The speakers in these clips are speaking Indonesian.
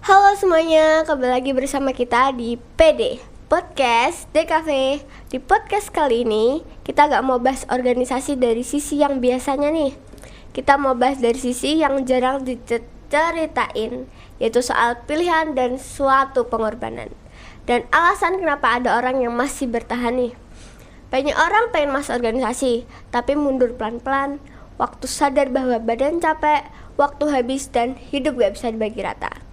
Halo semuanya, kembali lagi bersama kita di PD Podcast DKV. Di podcast kali ini, kita gak mau bahas organisasi dari sisi yang biasanya nih. Kita mau bahas dari sisi yang jarang diceritain, yaitu soal pilihan dan suatu pengorbanan. Dan alasan kenapa ada orang yang masih bertahan nih. Banyak orang pengen masuk organisasi, tapi mundur pelan-pelan. Waktu sadar bahwa badan capek, waktu habis, dan hidup gak bisa dibagi rata.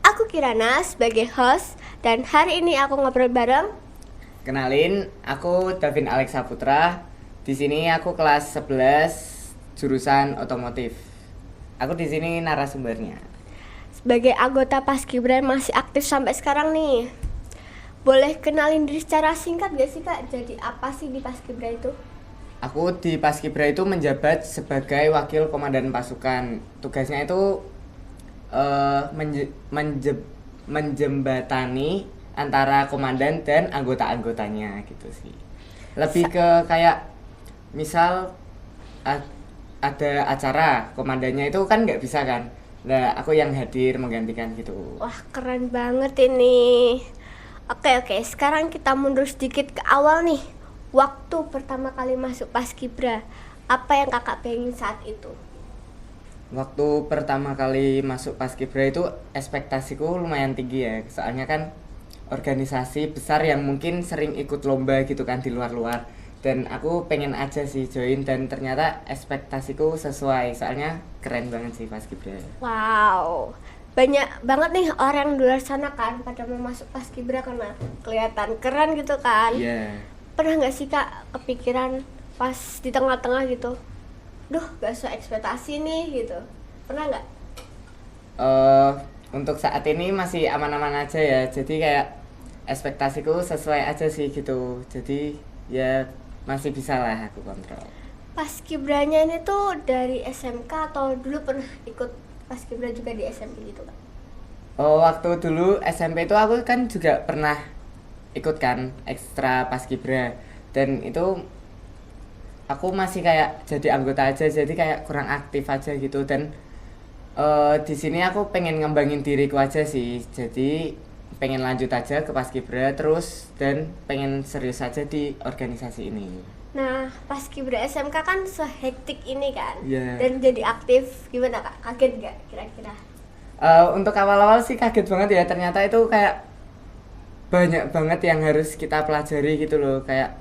Aku Kirana sebagai host, dan hari ini aku ngobrol bareng. Kenalin, aku Davin Alexa Putra. Di sini aku kelas 11 jurusan otomotif. Aku di sini narasumbernya. Sebagai anggota Paskibra masih aktif sampai sekarang nih. Boleh kenalin diri secara singkat gak sih Kak? Jadi apa sih di Paskibra itu? Aku di Paskibra itu menjabat sebagai wakil komandan pasukan. Tugasnya itu menjembatani antara komandan dan anggota-anggotanya gitu sih. Lebih ke kayak misal ada acara, komandannya itu kan nggak bisa kan. Nah, aku yang hadir menggantikan gitu. Wah, keren banget ini. Oke, sekarang kita mundur sedikit ke awal nih. Waktu pertama kali masuk Paskibra, apa yang kakak pengen saat itu? Waktu pertama kali masuk Paskibra itu ekspektasiku lumayan tinggi ya. Soalnya kan organisasi besar yang mungkin sering ikut lomba gitu kan di luar-luar. Dan aku pengen aja sih join dan ternyata ekspektasiku sesuai. Soalnya keren banget sih Paskibra. Wow, banyak banget nih orang di luar sana kan pada mau masuk Paskibra karena kelihatan keren gitu kan. Iya. Pernah nggak sih Kak kepikiran pas di tengah-tengah gitu, duh gak sesuai ekspektasi nih gitu, pernah nggak? Untuk saat ini masih aman-aman aja ya. Jadi kayak ekspektasiku sesuai aja sih gitu. Jadi ya masih bisa lah aku kontrol. Paskibranya ini tuh dari SMK atau dulu pernah ikut Paskibra juga di SMP gitu Kak? Waktu dulu SMP itu aku kan juga pernah ikut kan ekstra Paskibra. Dan itu aku masih kayak jadi anggota aja, jadi kayak kurang aktif aja gitu. Dan di sini aku pengen ngembangin diriku aja sih, jadi pengen lanjut aja ke Paskibra terus dan pengen serius aja di organisasi ini. Nah, Paskibra SMK kan sehektik ini kan, Iya. dan jadi aktif, gimana Kak? Kaget gak kira-kira? Untuk awal-awal sih kaget banget ya, ternyata itu kayak banyak banget yang harus kita pelajari gitu loh. Kayak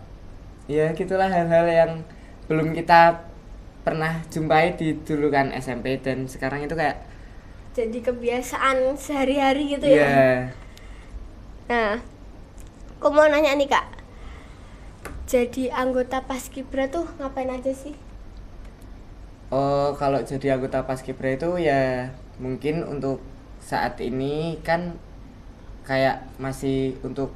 ya gitulah hal-hal yang belum kita pernah jumpai di dulu kan SMP, dan sekarang itu kayak Jadi kebiasaan sehari-hari gitu iya. ya. Nah, aku mau nanya nih Kak, jadi anggota Paskibra tuh ngapain aja sih? Kalau jadi anggota Paskibra itu ya mungkin untuk saat ini kan kayak masih untuk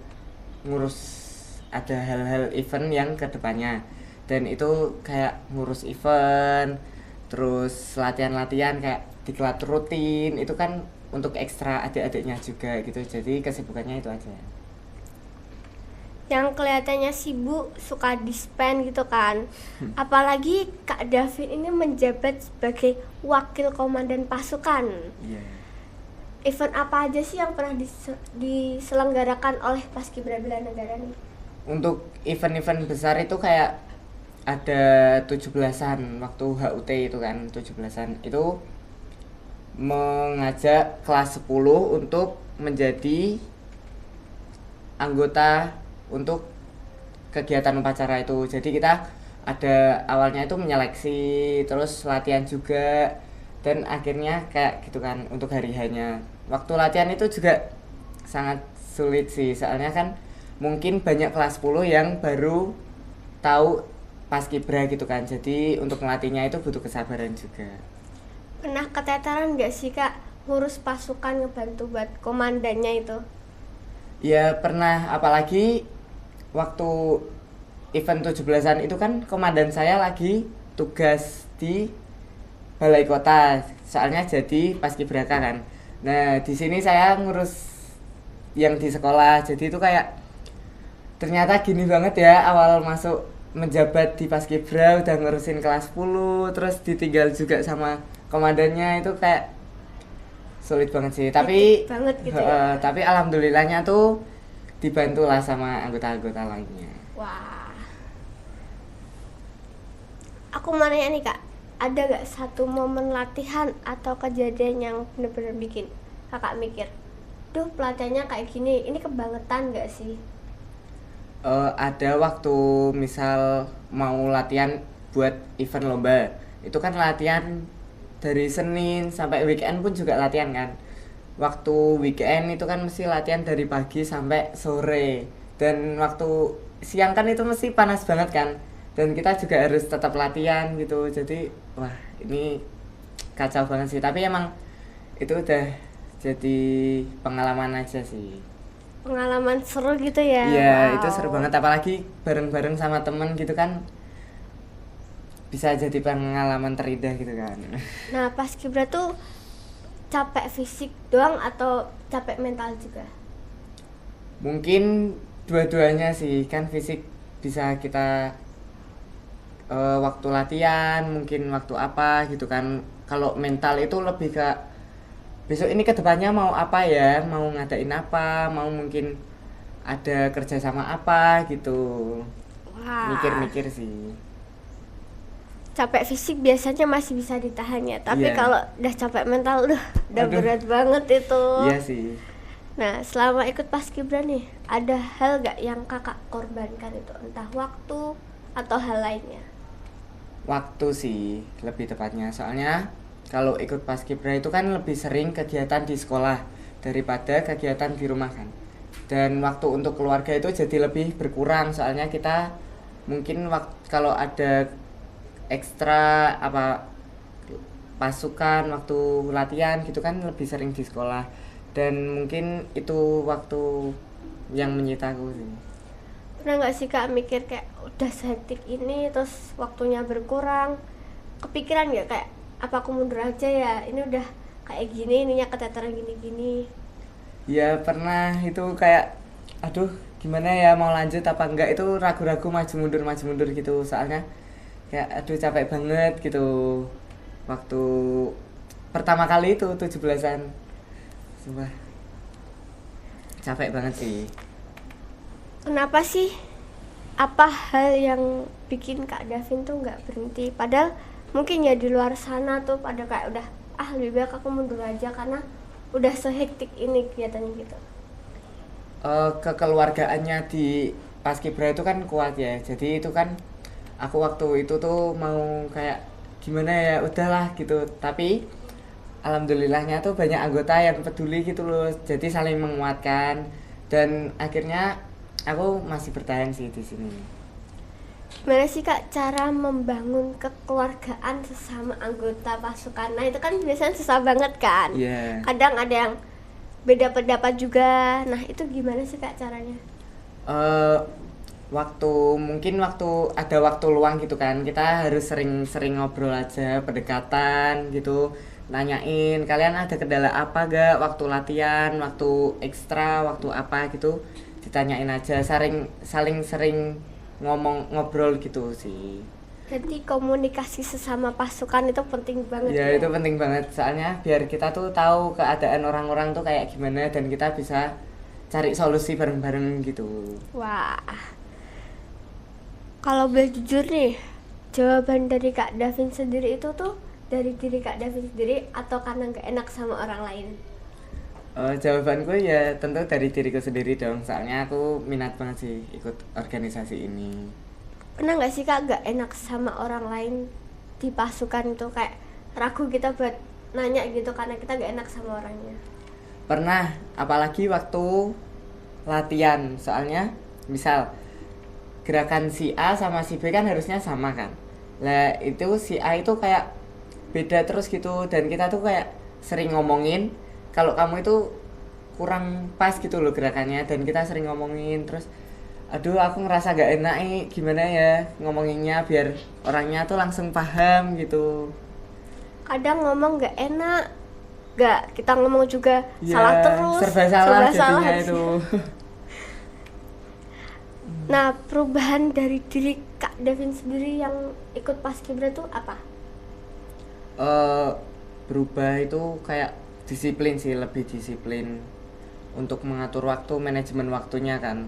ngurus ada hal-hal event yang kedepannya, dan itu kayak ngurus event terus latihan-latihan kayak diklat rutin itu kan untuk ekstra adik-adiknya juga gitu, jadi kesibukannya itu aja. Yang kelihatannya sibuk, suka dispen gitu kan. Apalagi Kak Davin ini menjabat sebagai wakil komandan pasukan. Iya. Event apa aja sih yang pernah diselenggarakan oleh Paskibra Bela Negara nih? Untuk event-event besar itu kayak ada 17-an waktu HUT itu kan, 17-an itu mengajak kelas 10 untuk menjadi anggota untuk kegiatan upacara itu. Jadi kita ada awalnya itu menyeleksi, terus latihan juga, dan akhirnya kayak gitu kan untuk hari hanya. Waktu latihan itu juga sangat sulit sih, soalnya kan mungkin banyak kelas 10 yang baru tahu Paskibra gitu kan. Jadi untuk melatihnya itu butuh kesabaran juga. Pernah keteteran gak sih Kak ngurus pasukan, ngebantu buat komandannya itu? Ya pernah, apalagi waktu event 17-an itu kan komandan saya lagi tugas di balai kota, soalnya jadi paskibraka kan. Nah di sini saya ngurus yang di sekolah, jadi itu kayak ternyata gini banget ya awal masuk menjabat di Paskibra udah ngurusin kelas 10, terus ditinggal juga sama komandannya, itu kayak sulit banget sih, tapi banget gitu ya. tapi alhamdulillahnya tuh dibantulah sama anggota-anggota lainnya. Wah. Aku mau nanya nih Kak, ada gak satu momen latihan atau kejadian yang bener-bener bikin Kakak mikir, duh pelatihannya kayak gini, ini kebangetan gak sih? Ada waktu misal mau latihan buat event lomba, itu kan latihan dari Senin sampai weekend pun juga latihan kan. Waktu weekend itu kan mesti latihan dari pagi sampai sore, dan waktu siang kan itu mesti panas banget kan, dan kita juga harus tetap latihan gitu. Jadi wah, ini kacau banget sih, tapi emang itu udah jadi pengalaman aja sih. Pengalaman seru gitu ya. Iya, Wow. itu seru banget, apalagi bareng-bareng sama temen gitu kan, bisa jadi pengalaman terindah gitu kan. Nah paskibra tuh capek fisik doang atau capek mental juga? Mungkin dua-duanya sih, kan fisik bisa kita waktu latihan, mungkin waktu apa gitu kan. Kalau mental itu lebih ke besok ini kedepannya mau apa ya, mau ngadain apa, mau mungkin ada kerjasama apa gitu. Wah. Mikir-mikir sih. Capek fisik biasanya masih bisa ditahan ya, tapi Iya. kalau udah capek mental udah Aduh. berat banget itu. Iya sih. Nah selama ikut paskibra nih, ada hal gak yang kakak korbankan itu, entah waktu atau hal lainnya? Waktu sih lebih tepatnya, soalnya kalau ikut paskibra itu kan lebih sering kegiatan di sekolah daripada kegiatan di rumah kan, dan waktu untuk keluarga itu jadi lebih berkurang, soalnya kita mungkin kalau ada ekstra apa pasukan waktu latihan gitu kan lebih sering di sekolah, dan mungkin itu waktu yang menyitaku sih. Pernah gak sih kak mikir kayak udah sehektik ini terus waktunya berkurang, kepikiran gak kayak apa aku mundur aja ya, ini udah kayak gini, ininya keteteran gini-gini? Ya pernah, itu kayak aduh gimana ya, mau lanjut apa enggak, itu ragu-ragu maju mundur gitu, soalnya kayak aduh capek banget gitu waktu pertama kali itu 17-an. Sumpah capek banget sih. Kenapa sih? Apa hal yang bikin Kak Davin tuh nggak berhenti? Padahal mungkin ya di luar sana tuh pada kayak udah lebih baik aku mundur aja karena udah sehektik ini kegiatannya gitu. Kekeluargaannya di paskibra itu kan kuat ya, jadi itu kan aku waktu itu tuh mau kayak gimana ya udahlah gitu, tapi alhamdulillahnya tuh banyak anggota yang peduli gitu loh, jadi saling menguatkan, dan akhirnya aku masih bertahan sih di sini. Gimana sih Kak cara membangun kekeluargaan sesama anggota pasukan? Nah itu kan biasanya susah banget kan. Iya. Kadang ada yang beda pendapat juga. Nah itu gimana sih Kak caranya? Mungkin waktu ada waktu luang gitu kan, kita harus sering-sering ngobrol aja, pendekatan gitu, nanyain kalian ada kendala apa gak waktu latihan, waktu ekstra, waktu apa gitu, ditanyain aja, saling sering ngobrol gitu sih. Jadi komunikasi sesama pasukan itu penting banget Ya itu penting banget, soalnya biar kita tuh tahu keadaan orang-orang tuh kayak gimana, dan kita bisa cari solusi bareng-bareng gitu. Wah, kalau boleh jujur nih, jawaban dari Kak Davin sendiri itu tuh dari diri Kak Davin sendiri atau karena nggak enak sama orang lain? Jawabanku ya tentu dari diriku sendiri dong, soalnya aku minat banget sih ikut organisasi ini. Pernah nggak sih Kak nggak enak sama orang lain di pasukan itu, kayak ragu kita buat nanya gitu karena kita nggak enak sama orangnya? Pernah, apalagi waktu latihan, soalnya misal gerakan si A sama si B kan harusnya sama kan, lah itu si A itu kayak beda terus gitu, dan kita tuh kayak sering ngomongin kalau kamu itu kurang pas gitu loh gerakannya, dan kita sering ngomongin terus aduh aku ngerasa gak enak gimana ya ngomonginnya biar orangnya tuh langsung paham gitu. Kadang ngomong nggak enak, nggak kita ngomong juga Ya, salah terus, serba salah jadinya itu. Nah, perubahan dari diri Kak Davin sendiri yang ikut paskibra tuh apa? Berubah itu kayak disiplin sih, lebih disiplin untuk mengatur waktu, manajemen waktunya kan.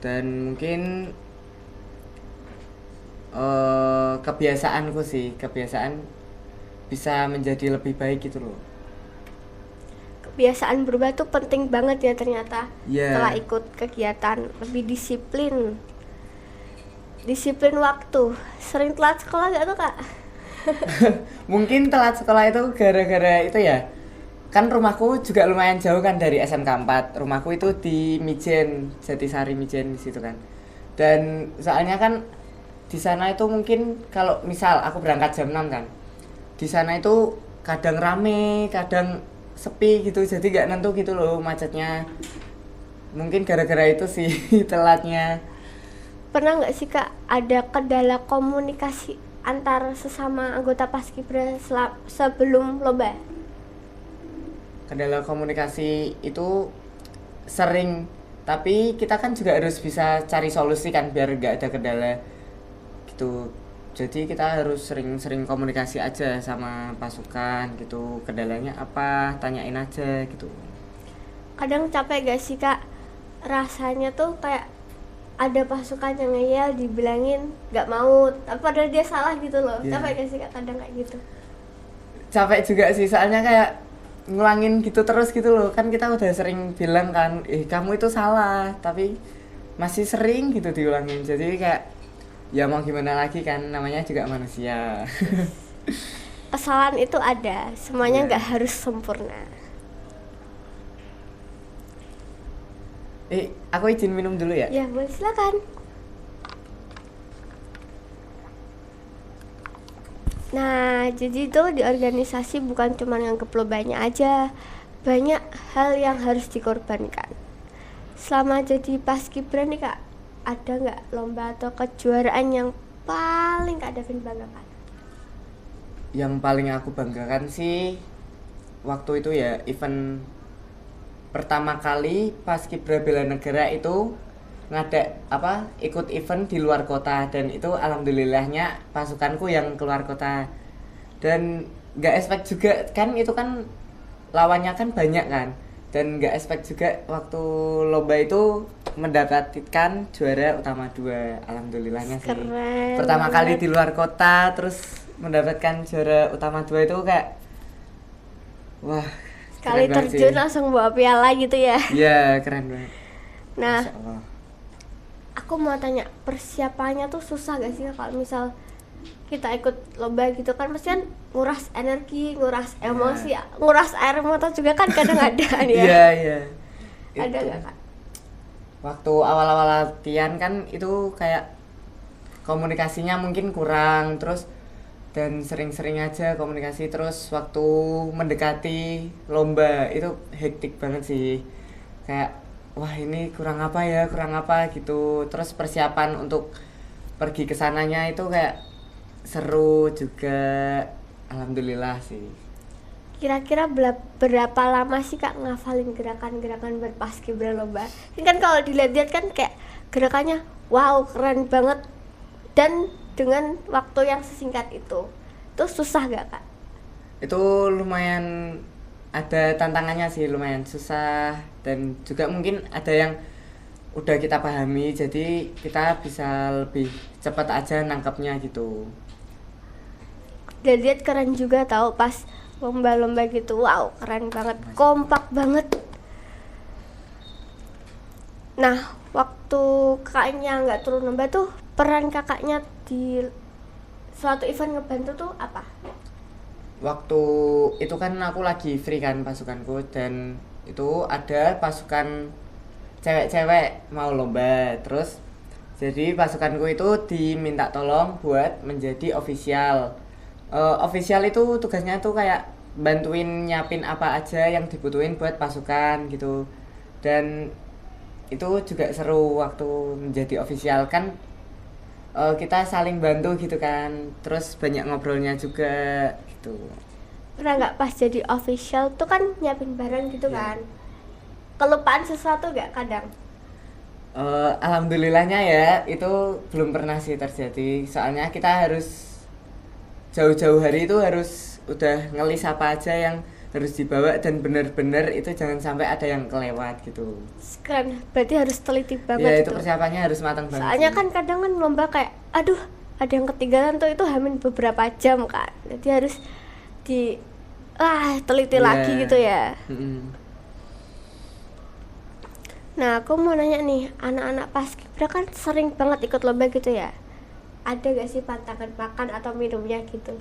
Dan mungkin kebiasaanku sih, kebiasaan bisa menjadi lebih baik gitu loh. Kebiasaan berubah tuh penting banget ya ternyata. Iya. Setelah ikut kegiatan lebih disiplin. Disiplin waktu. Sering telat sekolah gak tuh kak? Mungkin telat sekolah itu gara-gara itu ya. Kan rumahku juga lumayan jauh kan dari SMK 4. Rumahku itu di Mijen, Jatisari Mijen di situ kan. Dan soalnya kan di sana itu mungkin kalau misal aku berangkat jam 6 kan. Di sana itu kadang rame, kadang sepi gitu. Jadi gak nentu gitu loh macetnya. Mungkin gara-gara itu sih telatnya. Pernah nggak sih kak ada kendala komunikasi antar sesama anggota Paskibra sebelum lomba? Kendala komunikasi itu sering, tapi kita kan juga harus bisa cari solusi kan biar gak ada kendala gitu. Jadi kita harus sering-sering komunikasi aja sama pasukan gitu, kendalanya apa, tanyain aja gitu. Kadang capek gak sih kak, rasanya tuh kayak ada pasukan yang ngeyel dibilangin gak mau, tapi padahal dia salah gitu loh. Iya. Capek gak sih kak kadang kayak gitu? Capek juga sih, soalnya kayak ngulangin gitu terus gitu loh. Kan kita udah sering bilang kan, kamu itu salah, tapi masih sering gitu diulangin. Jadi kayak ya mau gimana lagi kan, namanya juga manusia. Kesalahan itu ada, semuanya Iya. nggak harus sempurna. Aku izin minum dulu ya. Ya boleh, silakan. Nah, jadi itu di organisasi bukan cuma nganggep lombanya aja, banyak hal yang harus dikorbankan. Selama jadi Paskibra nih kak, ada nggak lomba atau kejuaraan yang paling kak Davin banggakan? Yang paling aku banggakan sih waktu itu ya event pertama kali Paskibra Bela Negara itu ikut event di luar kota, dan itu alhamdulillahnya pasukanku yang keluar kota. Dan nggak expect juga kan, itu kan lawannya kan banyak kan, dan nggak expect juga waktu lomba itu mendapatkan juara utama 2. Alhamdulillahnya sih. Keren Pertama kali banget. di luar kota terus mendapatkan juara utama 2 itu kayak wah, Sekali keren banget terjun sih. langsung bawa piala gitu ya. Iya, keren banget. Nah, Masya Allah. aku mau tanya, persiapannya tuh susah gak sih kalau misal kita ikut lomba gitu kan, mesti kan nguras energi, nguras emosi, nguras air mata juga kan kadang ada ya. Iya, iya. Ada Itu. gak kak? Waktu awal-awal latihan kan itu kayak komunikasinya mungkin kurang, terus dan sering-sering aja komunikasi. Terus waktu mendekati lomba itu hektik banget sih, kayak wah ini kurang apa gitu. Terus persiapan untuk pergi ke sananya itu kayak seru juga, alhamdulillah sih. Kira-kira berapa lama sih kak ngafalin gerakan-gerakan berpaskibra lomba? Ini kan kalau dilihat-lihat kan kayak gerakannya wow keren banget, dan dengan waktu yang sesingkat itu susah gak kak? Itu lumayan ada tantangannya sih, lumayan susah, dan juga mungkin ada yang udah kita pahami, jadi kita bisa lebih cepat aja nangkapnya gitu. Dan lihat keren juga tahu pas lomba-lomba gitu, wow keren banget, kompak banget. Nah, waktu kakaknya nggak turun lomba tuh, peran kakaknya di suatu event ngebantu tuh apa? Waktu itu kan aku lagi free kan pasukanku, dan itu ada pasukan cewek-cewek mau lomba. Terus jadi pasukanku itu diminta tolong buat menjadi official. Official itu tugasnya tuh kayak bantuin nyiapin apa aja yang dibutuhin buat pasukan gitu. Dan itu juga seru waktu menjadi official kan, kita saling bantu gitu kan, terus banyak ngobrolnya juga gitu. Pernah nggak pas jadi official tuh kan nyiapin barang gitu kan, kelupaan sesuatu nggak kadang? Alhamdulillahnya ya itu belum pernah sih terjadi, soalnya kita harus jauh-jauh hari itu harus udah ngelis apa aja yang harus dibawa dan benar-benar itu jangan sampai ada yang kelewat gitu. Keren, berarti harus teliti Ya banget itu gitu. persiapannya harus matang banget. Soalnya sih. kan kadang kan lomba kayak aduh ada yang ketinggalan tuh, itu hamin beberapa jam kan, jadi harus di teliti Iya. lagi gitu ya. Mm-mm. Nah aku mau nanya nih, anak-anak paskibra kan sering banget ikut lomba gitu ya, ada gak sih pantangan makan atau minumnya gitu?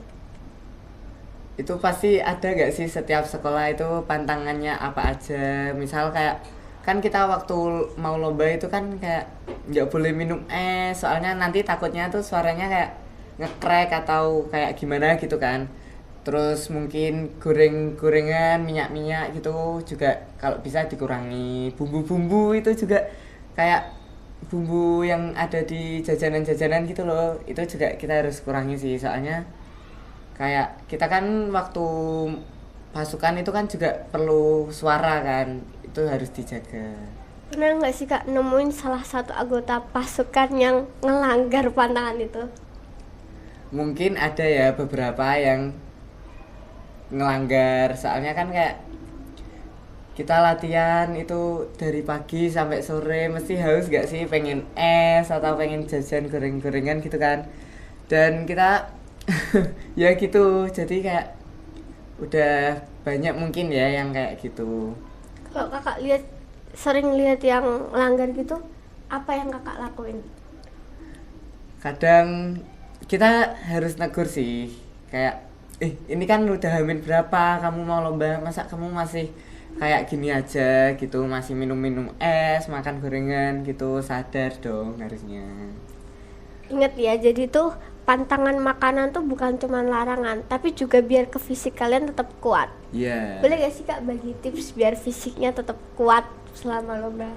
Itu pasti ada gak sih setiap sekolah itu pantangannya apa aja, misal kayak kan kita waktu mau lomba itu kan kayak nggak boleh minum es soalnya nanti takutnya tuh suaranya kayak ngekrek atau kayak gimana gitu kan. Terus mungkin goreng-gorengan, minyak-minyak gitu juga kalau bisa dikurangi. Bumbu-bumbu itu juga kayak bumbu yang ada di jajanan-jajanan gitu loh, itu juga kita harus kurangi sih soalnya kayak kita kan waktu pasukan itu kan juga perlu suara kan, itu harus dijaga. Pernah nggak sih kak nemuin salah satu anggota pasukan yang ngelanggar pantangan itu? Mungkin ada ya beberapa yang ngelanggar soalnya kan kayak kita latihan itu dari pagi sampai sore mesti haus gak sih, pengen es atau pengen jajan goreng-gorengan gitu kan, dan kita ya gitu jadi kayak udah banyak mungkin ya yang kayak gitu. Kalau kakak sering lihat yang langgar gitu, apa yang kakak lakuin? Kadang kita harus negur sih kayak ini kan udah hamin berapa kamu mau lomba, masa kamu masih kayak gini aja gitu, masih minum-minum es, makan gorengan gitu, sadar dong harusnya. Ingat ya, jadi tuh pantangan makanan tuh bukan cuma larangan, tapi juga biar ke fisik kalian tetap kuat. Iya. Boleh gak sih kak bagi tips biar fisiknya tetap kuat selama lomba?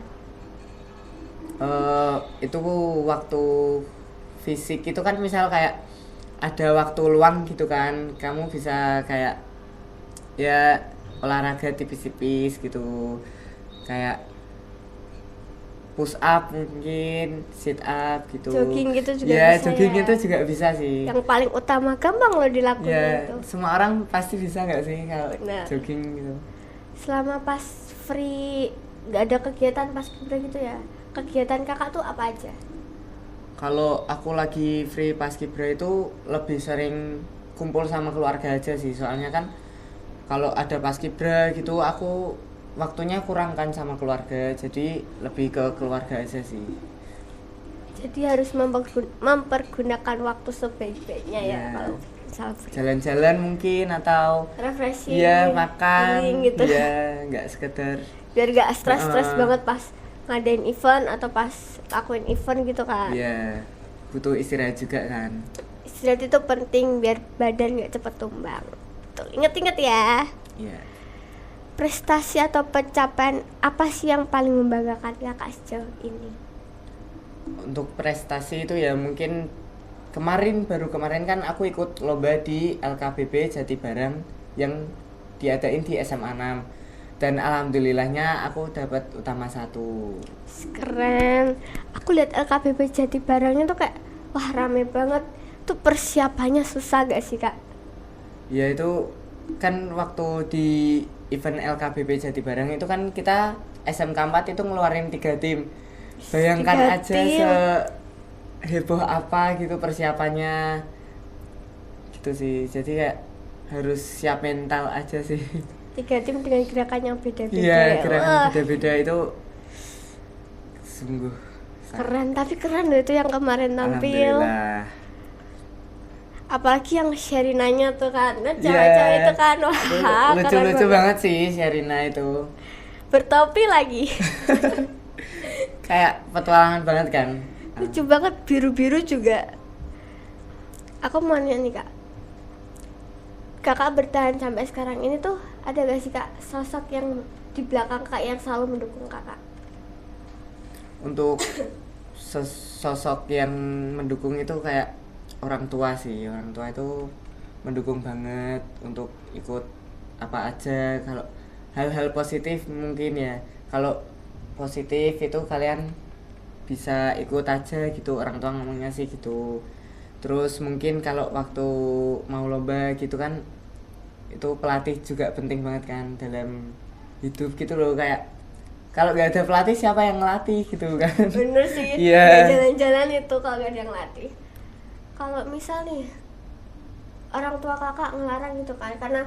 Itu waktu fisik itu kan misal kayak ada waktu luang gitu kan, kamu bisa kayak ya olahraga tipis-tipis gitu, kayak push up mungkin, sit up gitu, Jogging gitu juga ya, bisa jogging ya? itu juga bisa sih. Yang paling utama gampang loh dilakuin Ya itu. semua orang pasti bisa nggak sih kalau Nah. jogging gitu. Selama pas free gak ada kegiatan pas kibra gitu ya, kegiatan kakak tuh apa aja? Kalau aku lagi free paskibra itu lebih sering kumpul sama keluarga aja sih, soalnya kan kalau ada paskibra gitu aku waktunya kurang kan sama keluarga, jadi lebih ke keluarga aja sih. Jadi harus mempergunakan waktu sebaik-baiknya ya Iya. kalau misal free. Jalan-jalan mungkin atau Refreshing, iya makan, healing gitu. iya nggak sekedar Biar gak stres-stres Heeh. banget pas ngadain event atau pas lakuin event gitu kan. iya butuh istirahat juga kan. Istirahat itu penting biar badan gak cepet tumbang. Betul, inget-inget ya. Iya. Prestasi atau pencapaian apa sih yang paling membanggakan kakak sejauh ini? Untuk prestasi itu ya mungkin baru kemarin kan aku ikut lomba di LKBB Jatibarang yang diadain di SMA 6 dan alhamdulillahnya aku dapat utama 1. Keren. Aku lihat LKBB Jatibarangnya tuh kayak wah rame banget. Tuh persiapannya susah gak sih kak? Ya itu kan waktu di event LKBB Jatibarang itu kan kita SMK 4 itu ngeluarin 3 tim. Bayangkan 3 aja tim. heboh apa gitu persiapannya gitu sih, jadi kayak harus siap mental aja sih. 3 tim dengan gerakan yang beda-beda Iya, ya. gerakan Wah, beda-beda itu sungguh keren, tapi keren loh itu yang kemarin tampil. alhamdulillah. Apalagi yang Sherinanya tuh kan, nah, Iya. cewek-cewek itu kan, wah Itu keren lucu-lucu banget sih Sherina itu, bertopi lagi. kayak petualangan banget kan. Lucu banget, biru-biru juga. Aku mau nanya nih kak, kakak bertahan sampai sekarang ini tuh ada gak sih kak sosok yang di belakang kak yang selalu mendukung kakak? Untuk sosok yang mendukung itu kayak orang tua sih, orang tua itu mendukung banget untuk ikut apa aja. Kalau hal-hal positif mungkin ya, kalau positif itu kalian bisa ikut aja gitu, orang tua ngomongnya sih gitu. Terus mungkin kalau waktu mau lomba gitu kan itu pelatih juga penting banget kan dalam hidup gitu loh, kayak kalau nggak ada pelatih siapa yang ngelatih gitu kan. Bener sih. Iya. Nggak jalan-jalan itu kalau gak ada yang latih. Kalau misal nih orang tua kakak ngelarang gitu kan, karena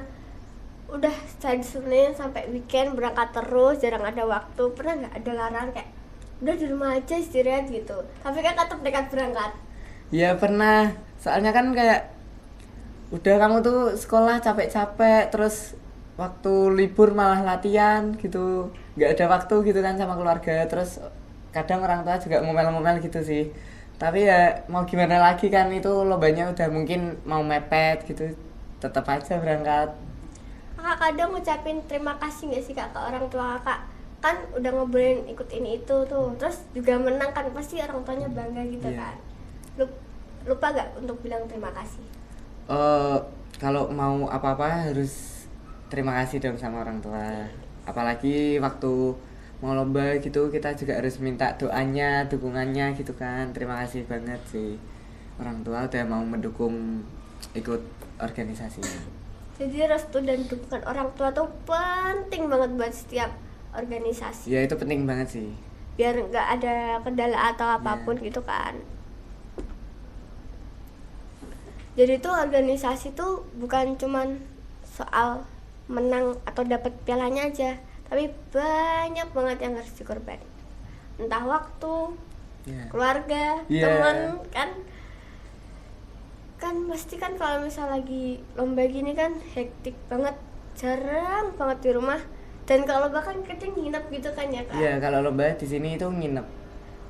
udah dari Senin sampai weekend berangkat terus, jarang ada waktu, pernah nggak ada larangan kayak udah di rumah aja istirahat gitu, tapi kan tetap nekat berangkat? Iya pernah, soalnya kan kayak udah kamu tuh sekolah capek-capek, terus waktu libur malah latihan gitu, nggak ada waktu gitu kan sama keluarga. Terus kadang orang tua juga ngomel-ngomel gitu sih, tapi ya mau gimana lagi kan, itu lombanya udah mungkin mau mepet gitu, tetap aja berangkat. Kakak kadang ngucapin terima kasih nggak sih kak ke orang tua kakak, kan udah ngebolehin ikut ini itu tuh, terus juga menang kan, pasti orang tuanya bangga gitu. Iya. Kan lupa gak untuk bilang terima kasih? Kalau mau apa-apa harus terima kasih dong sama orang tua, apalagi waktu mau lomba gitu kita juga harus minta doanya, dukungannya gitu kan. Terima kasih banget sih orang tua udah mau mendukung ikut organisasi. Jadi restu dan dukungan orang tua tuh penting banget buat setiap organisasi, Ya itu penting banget sih. biar nggak ada kendala atau apapun Iya. gitu kan. Jadi tuh organisasi tuh bukan cuman soal menang atau dapat pialanya aja, tapi banyak banget yang harus dikorbanin. Entah waktu, Ya. keluarga, Iya. teman kan. Kan pasti kan kalau misal lagi lomba gini kan hektik banget, jarang banget di rumah. Dan kalau bahkan kadang nginep gitu kan ya kak. Iya, kalau lomba di sini itu nginep.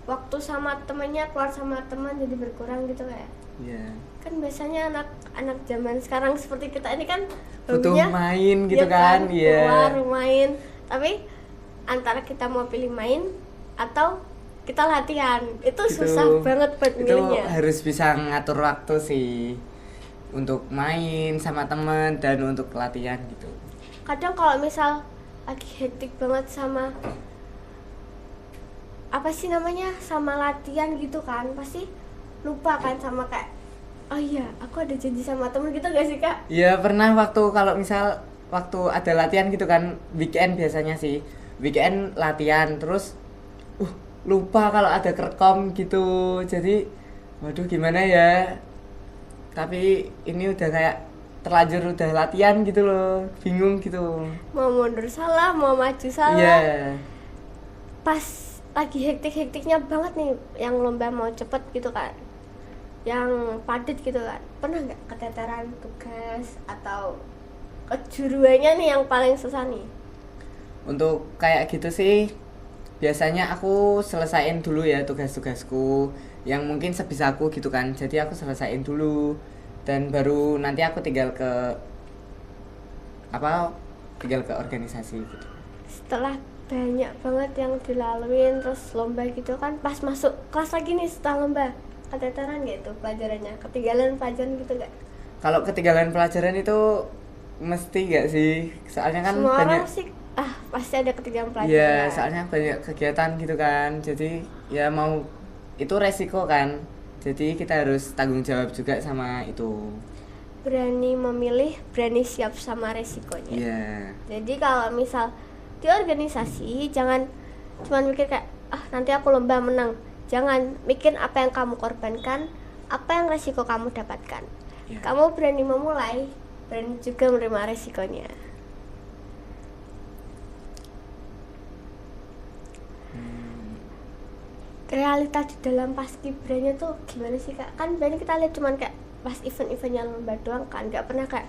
Waktu sama temennya, keluar sama teman jadi berkurang gitu kayak. Iya. Kan biasanya anak-anak zaman sekarang seperti kita ini kan Butuh hobinya, main gitu ya kan. Iya. keluar main. Tapi antara kita mau pilih main atau kita latihan, itu Gitu. susah banget buat Itu milihnya. harus bisa ngatur waktu sih untuk main sama temen dan untuk latihan gitu. Kadang kalau misal lagi hektik banget sama apa sih namanya, sama latihan gitu kan, pasti lupa kan sama kayak, oh iya aku ada janji sama temen gitu gak sih kak? Iya pernah, waktu kalau misal waktu ada latihan gitu kan, weekend biasanya sih, weekend latihan terus lupa kalau ada kerkom gitu, jadi waduh gimana ya, tapi ini udah kayak terlanjur udah latihan gitu loh, bingung gitu. Mau mundur salah, mau maju salah. Iya. Pas lagi hektik-hektiknya banget nih, yang lomba mau cepet gitu kan, yang padat gitu kan, pernah nggak keteteran tugas atau kejuruannya nih yang paling susah nih? Untuk kayak gitu sih biasanya aku selesain dulu ya tugas-tugasku yang mungkin sebisa aku gitu kan, jadi aku selesain dulu dan baru nanti aku tinggal ke organisasi gitu. Setelah banyak banget yang dilaluin terus lomba gitu kan, pas masuk kelas lagi nih setelah lomba, keteteran nggak itu pelajarannya, ketinggalan pelajaran gitu nggak? Kalau ketinggalan pelajaran itu mesti gak sih, soalnya kan Semua banyak. orang sih pasti ada ketinggalan pelajaran. Iya, soalnya banyak kegiatan gitu kan, jadi ya mau itu resiko kan, jadi kita harus tanggung jawab juga sama itu. Berani memilih, berani siap sama resikonya. Iya. Jadi kalau misal di organisasi jangan cuma mikir kayak nanti aku lomba menang. Jangan mikir apa yang kamu korbankan, apa yang resiko kamu dapatkan. Iya. Kamu berani memulai, berani juga menerima resikonya. Realita di dalam paskibranya tuh gimana sih kak? Kan banyak kita lihat cuman kayak pas event-eventnya lomba doang kan, nggak pernah kayak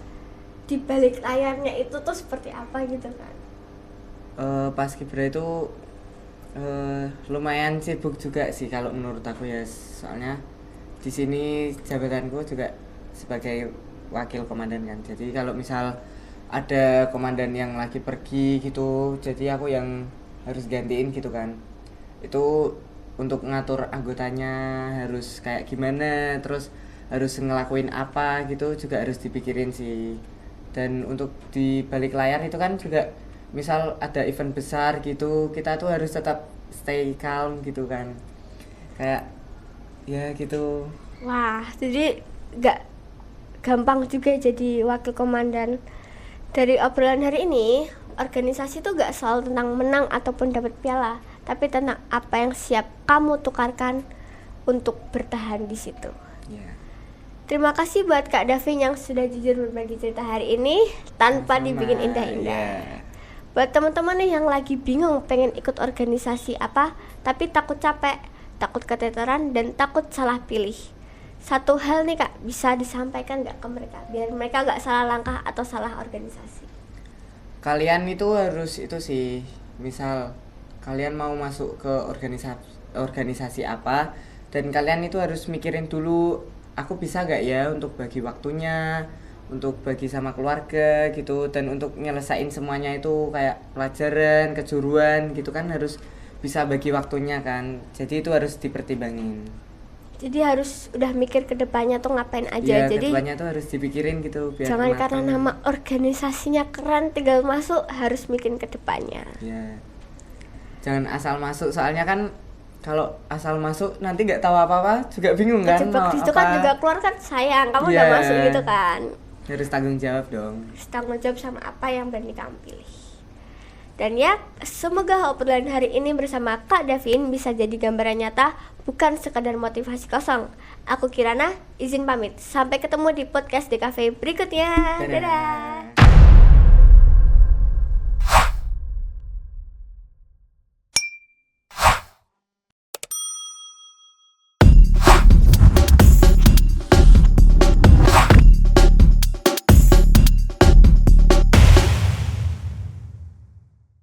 di balik layarnya itu tuh seperti apa gitu kan. Paskibra itu lumayan sibuk juga sih kalau menurut aku ya, soalnya di sini jabatanku juga sebagai wakil komandan kan, jadi kalau misal ada komandan yang lagi pergi gitu, jadi aku yang harus gantiin gitu kan. Itu untuk ngatur anggotanya harus kayak gimana, terus harus ngelakuin apa gitu juga harus dipikirin sih. Dan untuk di balik layar itu kan juga misal ada event besar gitu, kita tuh harus tetap stay calm gitu kan, kayak ya gitu. Wah, jadi nggak gampang juga jadi wakil komandan Dari obrolan hari ini, organisasi tuh gak selalu tentang menang ataupun dapat piala, tapi tentang apa yang siap kamu tukarkan untuk bertahan di situ. Ya. Terima kasih buat Kak Davin yang sudah jujur berbagi cerita hari ini tanpa Sama-sama. dibikin indah-indah. Ya. Buat teman-teman nih yang lagi bingung pengen ikut organisasi apa, tapi takut capek, takut keteteran, dan takut salah pilih. Satu hal nih Kak, bisa disampaikan gak ke mereka, biar mereka gak salah langkah atau salah organisasi. Kalian itu harus itu sih, misal kalian mau masuk ke organisasi apa, dan kalian itu harus mikirin dulu, aku bisa gak ya untuk bagi waktunya, untuk bagi sama keluarga gitu, dan untuk nyelesain semuanya itu kayak pelajaran, kejuruan gitu kan harus bisa bagi waktunya kan, jadi itu harus dipertimbangin. Jadi harus udah mikir ke depannya tuh ngapain aja. Iya, Jadi kedepannya tuh harus dipikirin gitu biar jangan mateng. karena nama organisasinya keren tinggal masuk, harus mikirin ke depannya. Ya, jangan asal masuk, soalnya kan kalau asal masuk nanti nggak tahu apa-apa juga bingung kan Kejebak mau di situ kan apa. juga keluar kan sayang, kamu Iya. udah masuk gitu kan. Harus tanggung jawab dong. Harus tanggung jawab sama apa yang berani kamu pilih. Dan ya, semoga obrolan hari ini bersama Kak Davin bisa jadi gambaran nyata, bukan sekadar motivasi kosong. Aku Kirana, izin pamit. Sampai ketemu di podcast DKV berikutnya. Dadah. Dadah.